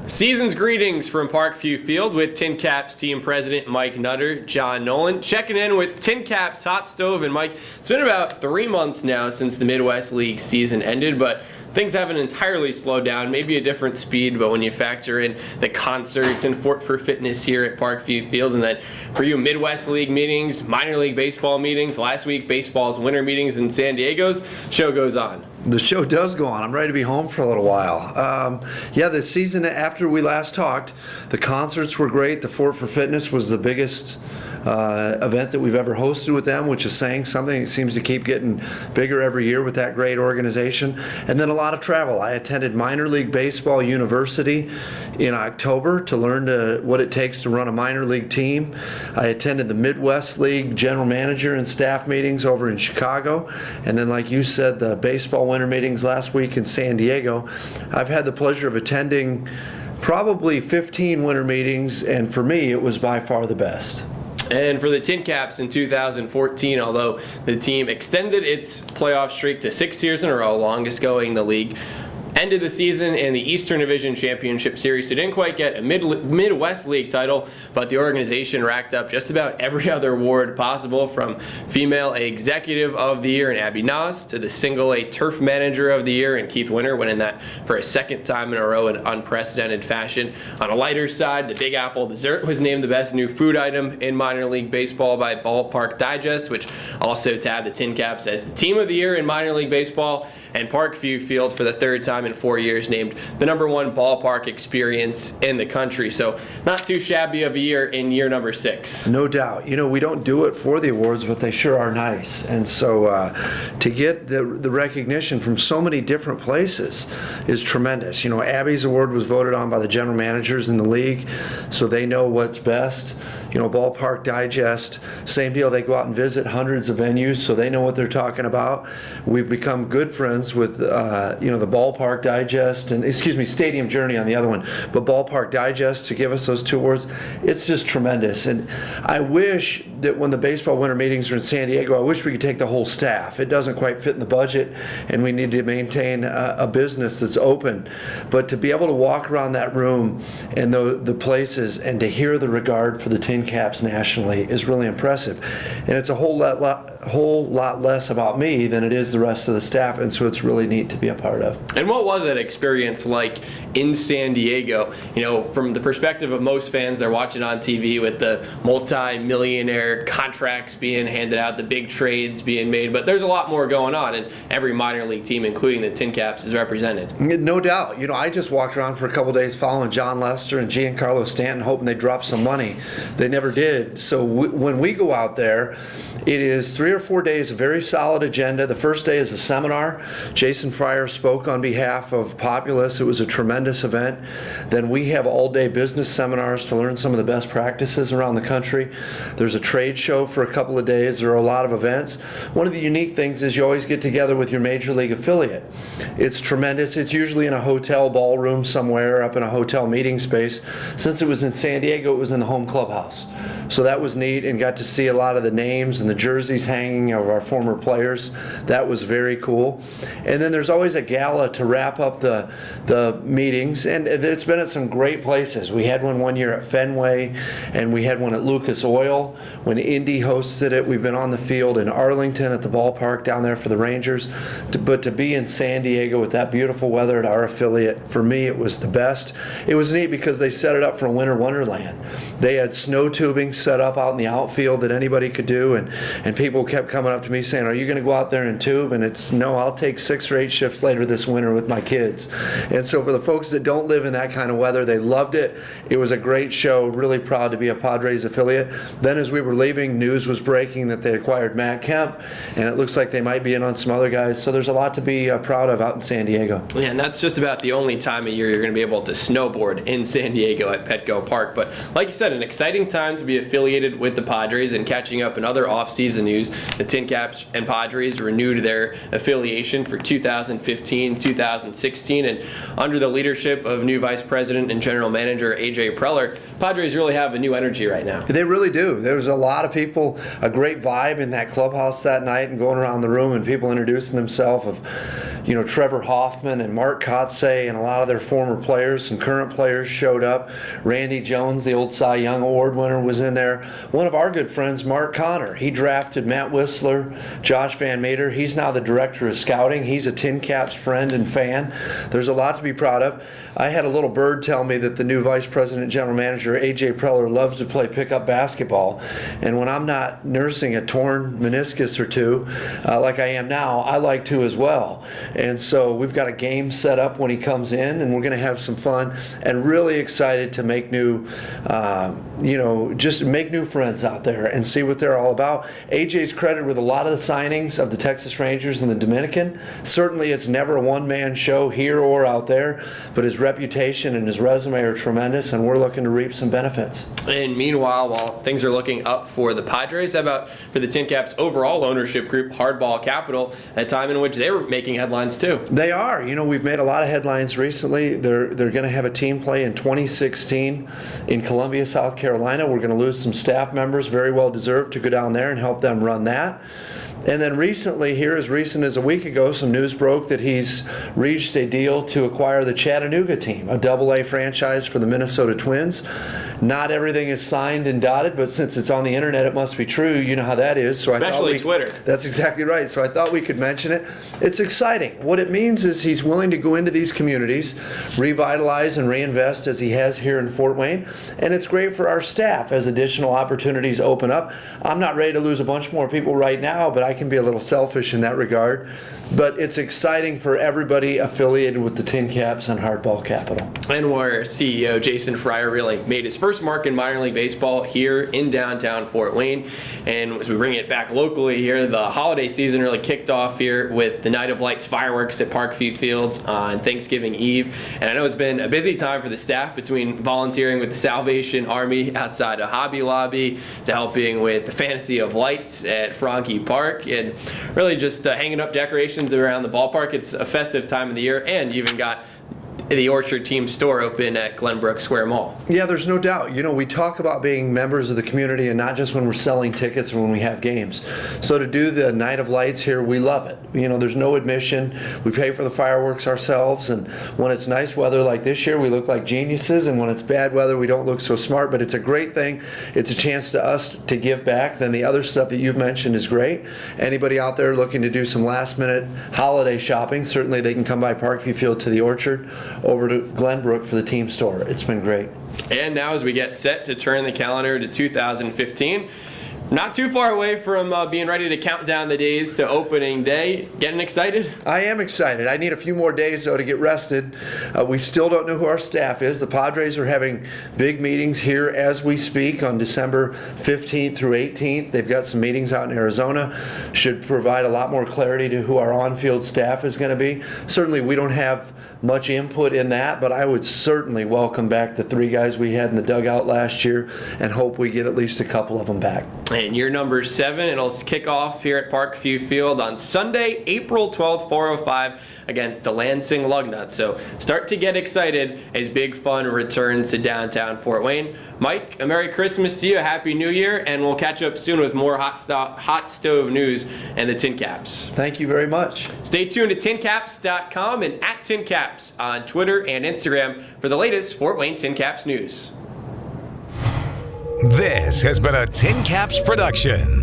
Season's greetings from Parkview Field with TinCaps team president Mike Nutter, John Nolan, checking in with TinCaps Hot Stove. And Mike, it's been about 3 months now since the Midwest League season ended, but things haven't entirely slowed down, maybe a different speed, but when you factor in the concerts and Fort for Fitness here at Parkview Field, and then for you, Midwest League meetings, minor league baseball meetings, last week baseball's winter meetings in San Diego's, show goes on. The show does go on. I'm ready to be home for a little while. The season after we last talked, the concerts were great. The Fort for Fitness was the biggest event that we've ever hosted with them, which is saying something. It seems to keep getting bigger every year with that great organization. And then a lot of travel. I attended Minor League Baseball University in October to learn what it takes to run a minor league team. I attended the Midwest League general manager and staff meetings over in Chicago. And then, like you said, the baseball winter meetings last week in San Diego. I've had the pleasure of attending probably 15 winter meetings, and for me, it was by far the best. And for the TinCaps in 2014, although the team extended its playoff streak to 6 years in a row, longest going in the league, ended the season in the Eastern Division Championship Series, so didn't quite get a Midwest League title, but the organization racked up just about every other award possible, from Female Executive of the Year in Abby Nas to the Single A Turf Manager of the Year in Keith Winter, winning that for a second time in a row in unprecedented fashion. On a lighter side, the Big Apple dessert was named the best new food item in minor league baseball by Ballpark Digest, which also tabbed the TinCaps as the Team of the Year in minor league baseball, and Parkview Field for the third time in 4 years named the #1 ballpark experience in the country. So not too shabby of a year in year number 6. No doubt. You know, we don't do it for the awards, but they sure are nice. And so to get the recognition from so many different places is tremendous. You know, Abby's award was voted on by the general managers in the league, so they know what's best. You know, Ballpark Digest, same deal. They go out and visit hundreds of venues, so they know what they're talking about. We've become good friends with, the Ballpark Digest and, Stadium Journey on the other one, but Ballpark Digest to give us those 2 awards. It's just tremendous. And I wish that when the baseball winter meetings are in San Diego, I wish we could take the whole staff. It doesn't quite fit in the budget, and we need to maintain a business that's open. But to be able to walk around that room and the places and to hear the regard for the TinCaps nationally is really impressive. And it's a whole lot less about me than it is the rest of the staff, and so it's really neat to be a part of. And what was that experience like in San Diego? You know, from the perspective of most fans, they're watching on TV with the multi-millionaire contracts being handed out, the big trades being made, but there's a lot more going on, and every minor league team, including the TinCaps, is represented. No doubt. You know, I just walked around for a couple days following John Lester and Giancarlo Stanton, hoping they'd drop some money. They never did. So when we go out there, it is 3 or 4 days, a very solid agenda. The first day is a seminar. Jason Fryer spoke on behalf of Populous. It was a tremendous event. Then we have all-day business seminars to learn some of the best practices around the country. There's a trade show for a couple of days. There are a lot of events. One of the unique things is you always get together with your major league affiliate. It's tremendous. It's usually in a hotel ballroom somewhere, up in a hotel meeting space. Since it was in San Diego, it was in the home clubhouse. So that was neat, and got to see a lot of the names and the jerseys hanging of our former players. That was very cool. And then there's always a gala to wrap up the meetings, and it's been at some great places. We had one year at Fenway, and we had one at Lucas Oil when Indy hosted it. We've been on the field in Arlington at the ballpark down there for the Rangers. But to be in San Diego with that beautiful weather at our affiliate, for me, it was the best. It was neat because they set it up for a winter wonderland. They had snow tubing set up out in the outfield that anybody could do, and people kept coming up to me saying, "Are you going to go out there and tube?" And it's, "No, I'll take 6 or 8 shifts later this winter with my kids." And so for the folks that don't live in that kind of weather, they loved it. It was a great show. Really proud to be a Padres affiliate. Then as we were leaving, news was breaking that they acquired Matt Kemp, and it looks like they might be in on some other guys. So there's a lot to be proud of out in San Diego. Yeah, and that's just about the only time of year you're going to be able to snowboard in San Diego at Petco Park. But like you said, an exciting time to be affiliated with the Padres. And catching up in other off-season news, the TinCaps and Padres renewed their affiliation for 2015-2016, and under the leadership of new Vice President and General Manager A.J. Preller, Padres really have a new energy right now. They really do. There was a lot of people, a great vibe in that clubhouse that night, and going around the room and people introducing themselves of, Trevor Hoffman and Mark Kotze and a lot of their former players. Some current players showed up. Randy Jones, the old Cy Young Award winner, was in there. One of our good friends, Mark Connor, he drafted Matt Whistler, Josh Van Meter. He's now the director of scouting. He's a TinCaps friend and fan. There's a lot to be proud of. I had a little bird tell me that the new Vice President General Manager, A.J. Preller, loves to play pickup basketball. And when I'm not nursing a torn meniscus or two, like I am now, I like to as well. And so we've got a game set up when he comes in, and we're going to have some fun, and really excited to make new, just make new friends out there and see what they're all about. AJ's credited with a lot of the signings of the Texas Rangers and the Dominican. Certainly it's never a one-man show here or out there, but his reputation and his resume are tremendous, and we're looking to reap some benefits. And meanwhile, while things are looking up for the Padres, how about for the TinCaps overall ownership group, Hardball Capital, a time in which they were making headlines too? They are. We've made a lot of headlines recently. They're going to have a team play in 2016 in Columbia, South Carolina. We're going to lose some staff members, very well deserved, to go down there and help them run that. And then recently, here as recent as a week ago, some news broke that he's reached a deal to acquire the Chattanooga team, a AA franchise for the Minnesota Twins. Not everything is signed and dotted, but since it's on the internet, it must be true. You know how that is. So Especially Twitter. That's exactly right. So I thought we could mention it. It's exciting. What it means is he's willing to go into these communities, revitalize and reinvest as he has here in Fort Wayne. And it's great for our staff as additional opportunities open up. I'm not ready to lose a bunch more people right now, but I can be a little selfish in that regard. But it's exciting for everybody affiliated with the TinCaps and Hardball Capital. And where CEO Jason Fryer really made his first mark in minor league baseball here in downtown Fort Wayne. And as we bring it back locally here, the holiday season really kicked off here with the Night of Lights fireworks at Parkview Fields on Thanksgiving Eve. And I know it's been a busy time for the staff, between volunteering with the Salvation Army outside of Hobby Lobby to helping with the Fantasy of Lights at Franke Park, and really just hanging up decorations around the ballpark. It's a festive time of the year, and you even got the Orchard Team store open at Glenbrook Square Mall. Yeah, there's no doubt. We talk about being members of the community and not just when we're selling tickets or when we have games. So to do the Night of Lights here, we love it. There's no admission. We pay for the fireworks ourselves, and when it's nice weather like this year, we look like geniuses, and when it's bad weather, we don't look so smart, but it's a great thing. It's a chance to us to give back. Then the other stuff that you've mentioned is great. Anybody out there looking to do some last-minute holiday shopping, certainly they can come by Parkview Field to the Orchard, over to Glenbrook for the team store. It's been great. And now as we get set to turn the calendar to 2015, not too far away from being ready to count down the days to opening day. Getting excited? I am excited. I need a few more days, though, to get rested. We still don't know who our staff is. The Padres are having big meetings here as we speak on December 15th through 18th. They've got some meetings out in Arizona. Should provide a lot more clarity to who our on-field staff is going to be. Certainly, we don't have much input in that, but I would certainly welcome back the 3 guys we had in the dugout last year and hope we get at least a couple of them back. And year number 7, it'll kick off here at Parkview Field on Sunday, April 12th, 4:05 against the Lansing Lugnuts. So start to get excited as big fun returns to downtown Fort Wayne. Mike, a Merry Christmas to you, a Happy New Year, and we'll catch up soon with more hot stove news and the TinCaps. Thank you very much. Stay tuned to TinCaps.com and at TinCaps on Twitter and Instagram for the latest Fort Wayne TinCaps news. This has been a TinCaps production.